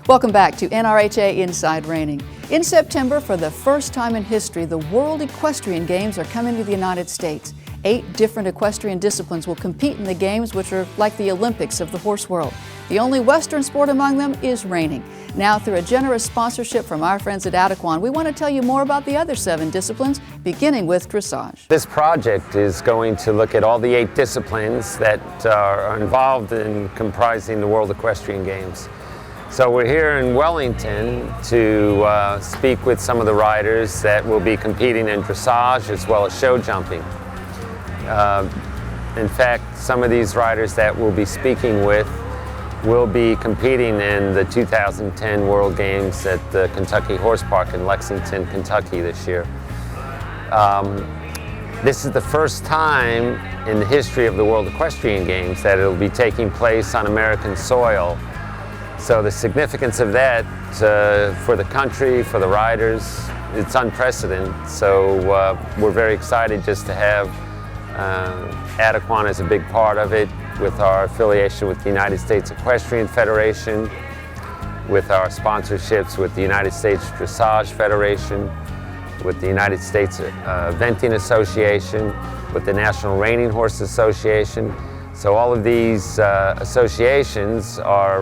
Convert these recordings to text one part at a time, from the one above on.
Welcome back to NRHA Inside Reining. In September, for the first time in history, the World Equestrian Games are coming to the United States. 8 different equestrian disciplines will compete in the Games, which are like the Olympics of the horse world. The only Western sport among them is reining. Now, through a generous sponsorship from our friends at Adequan, we want to tell you more about the other 7 disciplines, beginning with dressage. This project is going to look at all the 8 disciplines that are involved in comprising the World Equestrian Games. So we're here in Wellington to speak with some of the riders that will be competing in dressage as well as show jumping. In fact, some of these riders that we'll be speaking with will be competing in the 2010 World Games at the Kentucky Horse Park in Lexington, Kentucky this year. This is the first time in the history of the World Equestrian Games that it'll be taking place on American soil. So the significance of that for the country, for the riders, it's unprecedented. So we're very excited just to have Adequan as a big part of it, with our affiliation with the United States Equestrian Federation, with our sponsorships with the United States Dressage Federation, with the United States Eventing Association, with the National Reining Horse Association. So all of these associations are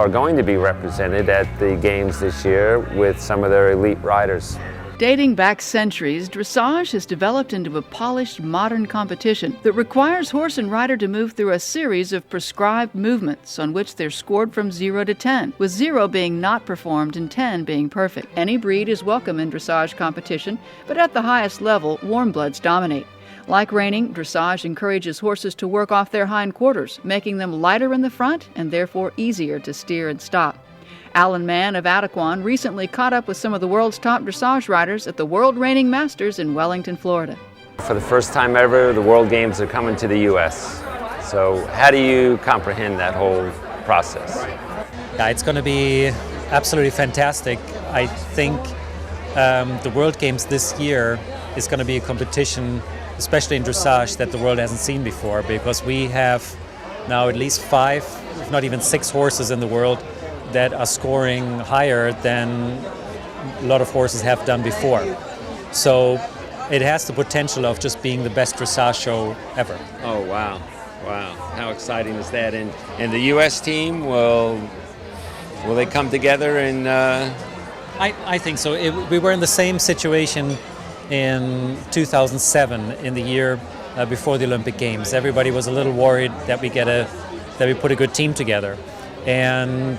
going to be represented at the Games this year with some of their elite riders. Dating back centuries, dressage has developed into a polished modern competition that requires horse and rider to move through a series of prescribed movements on which they're scored from 0 to 10, with 0 being not performed and 10 being perfect. Any breed is welcome in dressage competition, but at the highest level, warm bloods dominate. Like reining, dressage encourages horses to work off their hindquarters, making them lighter in the front and therefore easier to steer and stop. Alan Mann of Adequan recently caught up with some of the world's top dressage riders at the World Reining Masters in Wellington, Florida. For the first time ever, the World Games are coming to the U.S. So how do you comprehend that whole process? Yeah, it's going to be absolutely fantastic. I think the World Games this year is going to be a competition, especially in dressage, that the world hasn't seen before, because we have now at least 5, if not even 6 horses in the world that are scoring higher than a lot of horses have done before. So it has the potential of just being the best dressage show ever. Oh, wow. Wow. How exciting is that? And the U.S. team, will they come together and... I think so. We were in the same situation in 2007, in the year before the Olympic Games. Everybody was a little worried that we put a good team together. And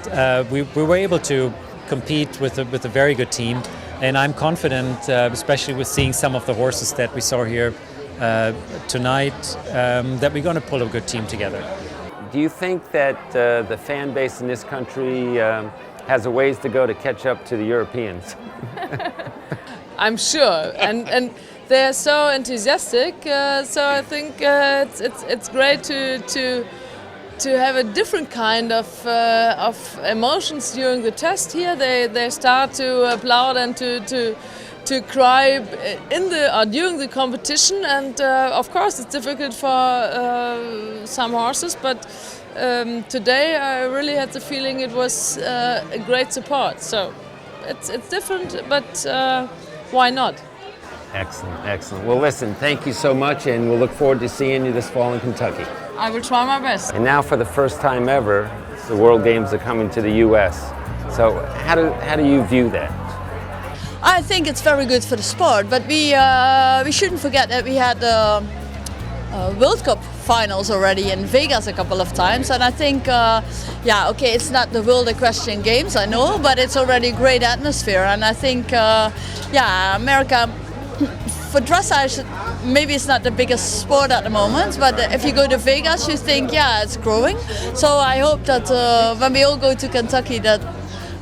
we were able to compete with a very good team, and I'm confident, especially with seeing some of the horses that we saw here tonight, that we're going to pull a good team together. Do you think that the fan base in this country has a ways to go to catch up to the Europeans? I'm sure, and they're so enthusiastic. So I think it's great to have a different kind of emotions during the test here. They start to applaud and to cry during the competition, and of course it's difficult for some horses, but today I really had the feeling it was a great support. So it's different, but why not? Excellent, excellent. Well, listen, thank you so much, and we'll look forward to seeing you this fall in Kentucky. I will try my best. And now, for the first time ever, the World Games are coming to the U.S. So how do you view that? I think it's very good for the sport, but we shouldn't forget that we had the World Cup finals already in Vegas a couple of times, and I think, okay, it's not the World Equestrian Games, I know, but it's already a great atmosphere, and I think, America, for dressage, maybe it's not the biggest sport at the moment, but if you go to Vegas, you think, it's growing. So I hope that when we all go to Kentucky, that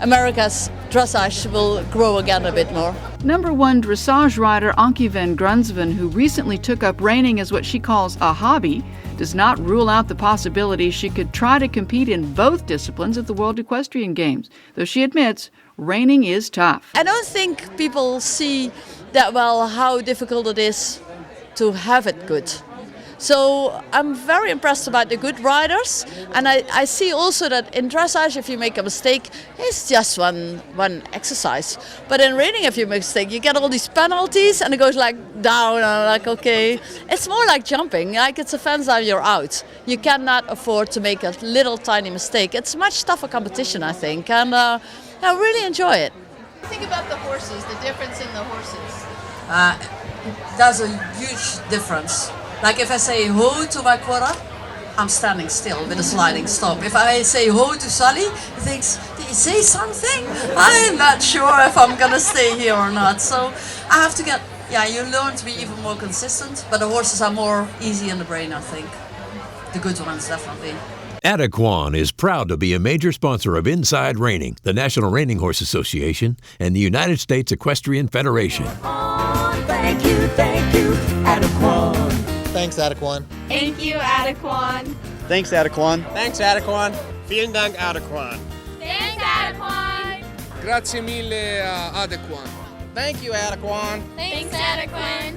America's dressage will grow again a bit more. Number 1 dressage rider Ankie van Grunsven, who recently took up reining as what she calls a hobby, does not rule out the possibility she could try to compete in both disciplines at the World Equestrian Games, though she admits reining is tough. I don't think people see that well how difficult it is to have it good. So I'm very impressed about the good riders, and I see also that in dressage, if you make a mistake, it's just one exercise. But in reining, if you make a mistake, you get all these penalties, and it goes like down, and I'm like, okay. It's more like jumping, like it's a fence down, you're out. You cannot afford to make a little tiny mistake. It's much tougher competition, I think, and I really enjoy it. Think about the horses, the difference in the horses. There's a huge difference. Like if I say ho to my quota, I'm standing still with a sliding stop. If I say ho to Sally, he thinks, did you say something? I'm not sure if I'm gonna stay here or not. So I have to get, you learn to be even more consistent, but the horses are more easy in the brain, I think. The good ones, definitely. Adequan is proud to be a major sponsor of Inside Reining, the National Reining Horse Association, and the United States Equestrian Federation. Thank you, Adequan. Thanks, Adequan. Thank you, Adequan. Thanks, Adequan. Thanks, Adequan. Vielen Dank, Adequan. Thanks, Adequan. Grazie mille, Adequan. Thank you, Adequan. Thanks, Adequan.